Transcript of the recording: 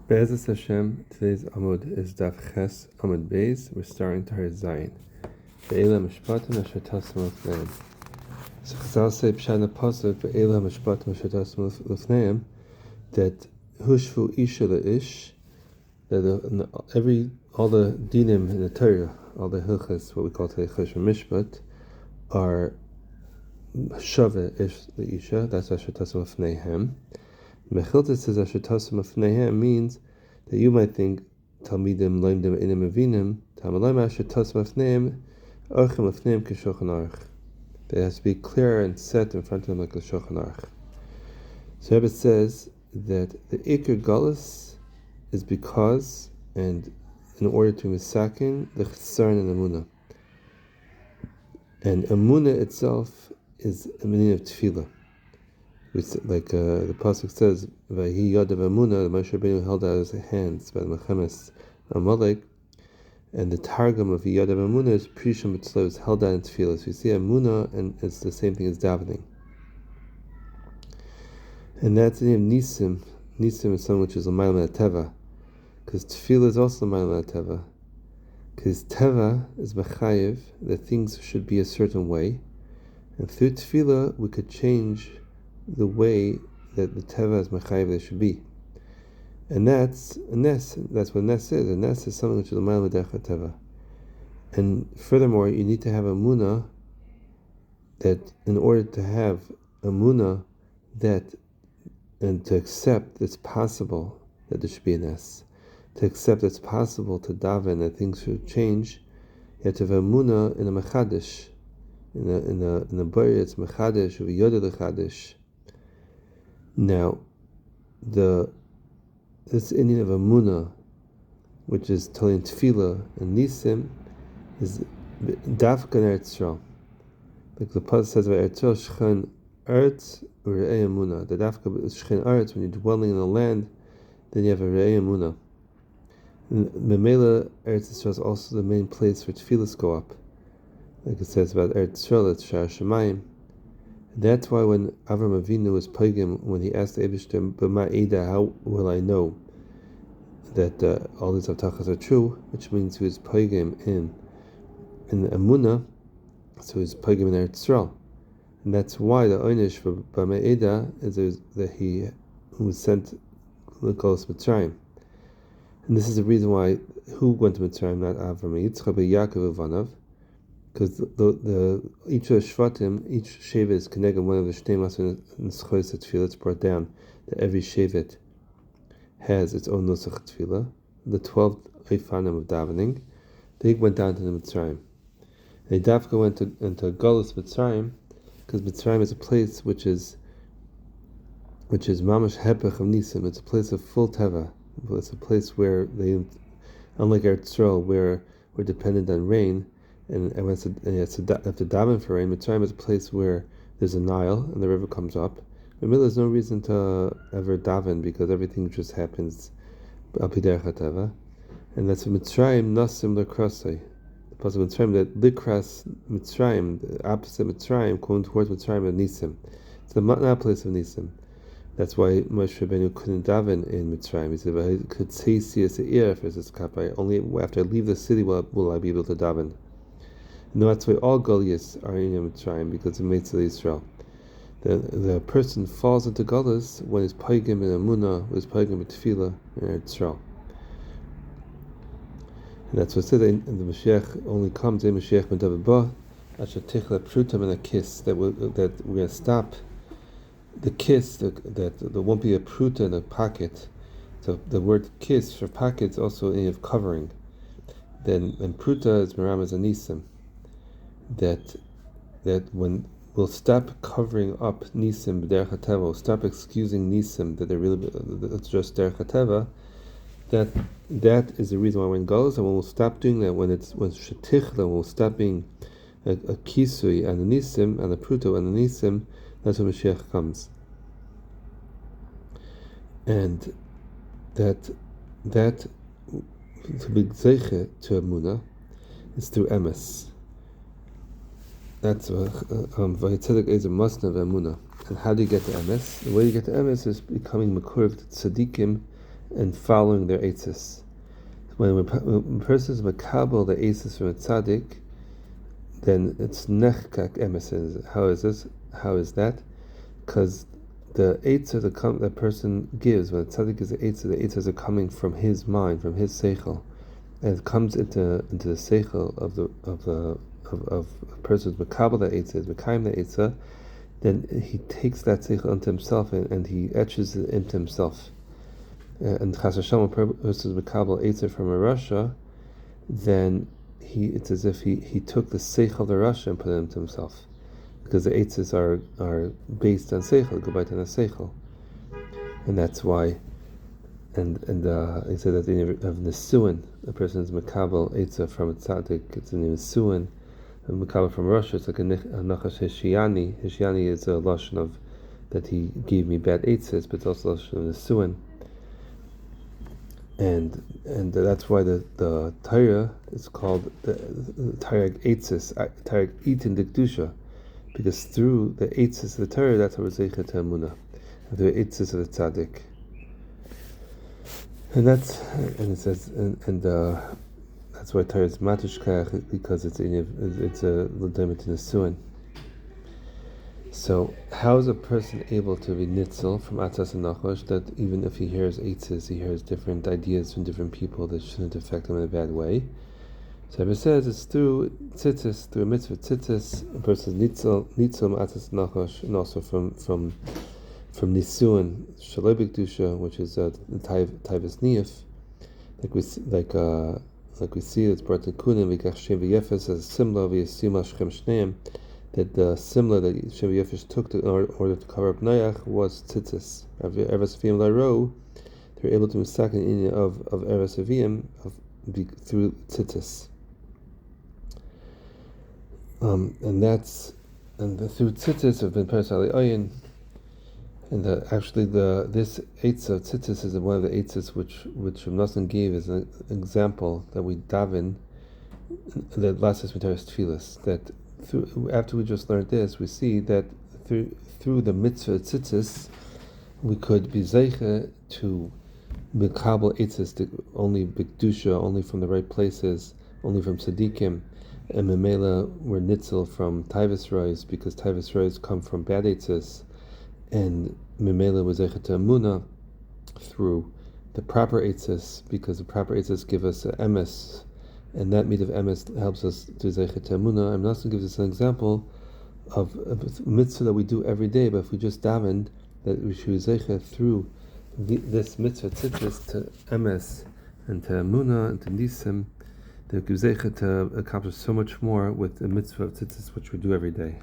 Be'ezus Hashem, today's Amud is Daf Ches Amud Beis. We're starting Tahar Zayin. Ve'ela Mishpatim Asher Tassim Lefneim. So Chazal say Pshat in the pasuk Ve'ela Mishpatim Asher Tassim Lefneim that Hushvu Isha Le'ish, that all the dinim in the Torah, all the hilchas, what we call today Choshen Mishpat, are Shave Ish Le'isha. That's Asher Tassim Lefneihem. Mechilta says Asher Tassim Lefneihem means that you might think Talmidim Loimdim Inim Avinim Tamalim Asher Tassim Lefneihem Orchim Lefneihem K'Shulchan Aruch. It has to be clear and set in front of them like a Shulchan Aruch. So Rebbe says that the Iker Galus is because and in order to misakin the Chesaron and Amunah. And Amunah itself is a meaning of Tefillah. Like the pasuk says, "Vahi Yadav Amunah," the Moshe Rabbeinu held out his hands by the Mechemes Amalek, and the Targum of Yadav Amunah is Prisham Mitzvah, is held out in Tefillah. So you see Amunah, and it's the same thing as davening. And that's the name of Nisim. Nisim is something which is L'mayla Teva, because Tefillah is also L'mayla Teva. Because Teva is Mechayev, that things should be a certain way, and through Tefillah we could change the way that the teva is mechayev they should be, and that's a nes. That's what nes is. A nes is something which is l'mayla derech teva. And furthermore, you need to have a munah that, in order to have a munah that, and to accept it's possible that there should be a nes, to accept it's possible to daven that things should change, you have to have a munah in a mechadish, in a bari it's mechadish or yoda lechadish. Now, this Indian of Amunah, which is telling Tefillah and Nisim, is Dafka in Eretz Yisrael. Like the pasuk says about Eretz Yisrael, Shchen Eretz Re'ei Amunah. The Dafka is Shchen Eretz, when you're dwelling in the land, then you have a Re'ei Amunah. Memela Eretz Yisrael is also the main place where Tefillahs go up. Like it says about Eretz Yisrael, it's Shar Shemayim. That's why when Avram Avinu was paigim, when he asked the Eibishter, "B'ma Eida, how will I know that all these avtachas are true?" Which means he was paigim in Amunah, so he was paigim in Eretz Yisrael, and that's why the oynish for B'ma Eida is that he was sent to Golos Mitzrayim, and this is the reason why who went to Mitzrayim, not Avram, Yitzchak, but Yaakov Ivanav. Because each of the Shvatim, each Shevet is connected one of the Shnei Maseh Neschos Tefillah. It's brought down that every Shevet has its own Nusach Tefillah. The 12 Eifanim of davening, they went down to the Mitzrayim. And Dafka went into Galus Mitzrayim, because Mitzrayim is a place which is Mamash Hepech of Nisim. It's a place of full Teva. It's a place where they, unlike Eretz Yisrael, where we're dependent on rain, and you have to daven for rain. Mitzrayim is a place where there's a Nile and the river comes up. In the middle, there's no reason to ever daven because everything just happens al pi derech hateva. And that's Mitzrayim nasim lekrasei. The pasuk Mitzrayim, that likras Mitzrayim, the opposite Mitzrayim, going towards Mitzrayim and Nisim. It's not a place of Nisim. That's why Moshe Rabbeinu couldn't daven in Mitzrayim. He said, "I could say seir for this kapai. Only after I leave the city will I be able to daven." And that's why all Goliaths are in Mitzrayim, because it makes it Israel. The person falls into Goliath when he's paigim in Amunah, when he's paigim in Tefillah in Israel. And that's what it said. The Mashiach only comes in Mashiach ben David Ba, Asher Tichla Prutam, and a kiss that we're going to stop the kiss. That there won't be a pruta in a pocket. So the word kiss for pocket is also in of covering. Then and pruta is Meramaz Anisim. That when we'll stop covering up Nisim b'derech hateva, we'll stop excusing Nisim that they're really it's just derech hateva. That is the reason why we're in Galus, and when we'll stop doing that, when shetichla, when we'll stop being a kisui and the Nisim and the pruto and the Nisim, that's when Mashiach comes. And that to be zeiche to Amunah is through emes. That's Vayitzedek is a masna of Emunah. And how do you get to emes? The way you get to emes is becoming makur of tzaddikim and following their eitzes. When a person is makabel the eitzes from a tzaddik, then it's nechkak emes. How is this? How is that? Because the eitzes that person gives, when a tzaddik gives the eitzes are coming from his mind, from his seichel, and it comes into the seichel of a person's makabel the eitzes, mekayim the eitzah. Then he takes that seichel into himself and he etches it into himself. And Chas Hashem, when a person is makabel eitzah from a rasha, then it's as if he took the seichel of the rasha and put it into himself, because the eitzes are based on seichel, go back to the seichel, and that's why. And he said that the of nesuin, a person is makabel eitzah from a tzaddik, it's in nesuin. Makabel from Russia, it's like a nachash hishiani. Hishiani is a lashon of that he gave me bad eitzes, but it's also a lashon of nesuin. And that's why the Torah is called the Tarek eitzes, Tarek itin dikdusha, because through the eitzes of the Torah, that's how we're zeicha to emunah, the eitzes of the tzaddik. And it says that's why Torah is matishkach, because it's a legitimate nesuin. So how is a person able to be nitzel from atzas and nachosh, that even if he hears eitzes, he hears different ideas from different people that shouldn't affect him in a bad way? So it says it's through tzitzis, through a mitzvah tzitzis, a person is nitzel atzas and nachosh, and also from nisuin shaloi b'kedusha, which is the taivas niyaf, like we see it's brought to kunim v'kach shem v'yefes as a simla v'yasima shchem shneim, that the simla that Shem Yefesh took in order to cover up Noach was tzitzis. Eres Avim Laro, they were able to misak an inyan of Eres Avim through tzitzis. And through tzitzis have been Peres Ali Oyin, and this eitzah of tzitzis is one of the eitzahs which Rav Nosson gave as an example that we daven that last us Mitaras Tfilas, that after we just learned this, we see that through the mitzvah tzitzis, we could be zeicha to mikabel eitzis only b'kedusha, only from the right places, only from tzaddikim, and memela we're nitzel from taivas rois, because taivas rois come from bad eitzis, and memela we're zeicha to emunah through the proper eitzis, because the proper eitzis give us a emes. And that meat of emes helps us to zeichet to emunah. And Nosson gives us an example of a mitzvah that we do every day, but if we just davened, that we should zeichet through this mitzvah tzitzis to emes and to emunah and to nisim, that we zeichet to accomplish so much more with the mitzvah of tzitzis which we do every day.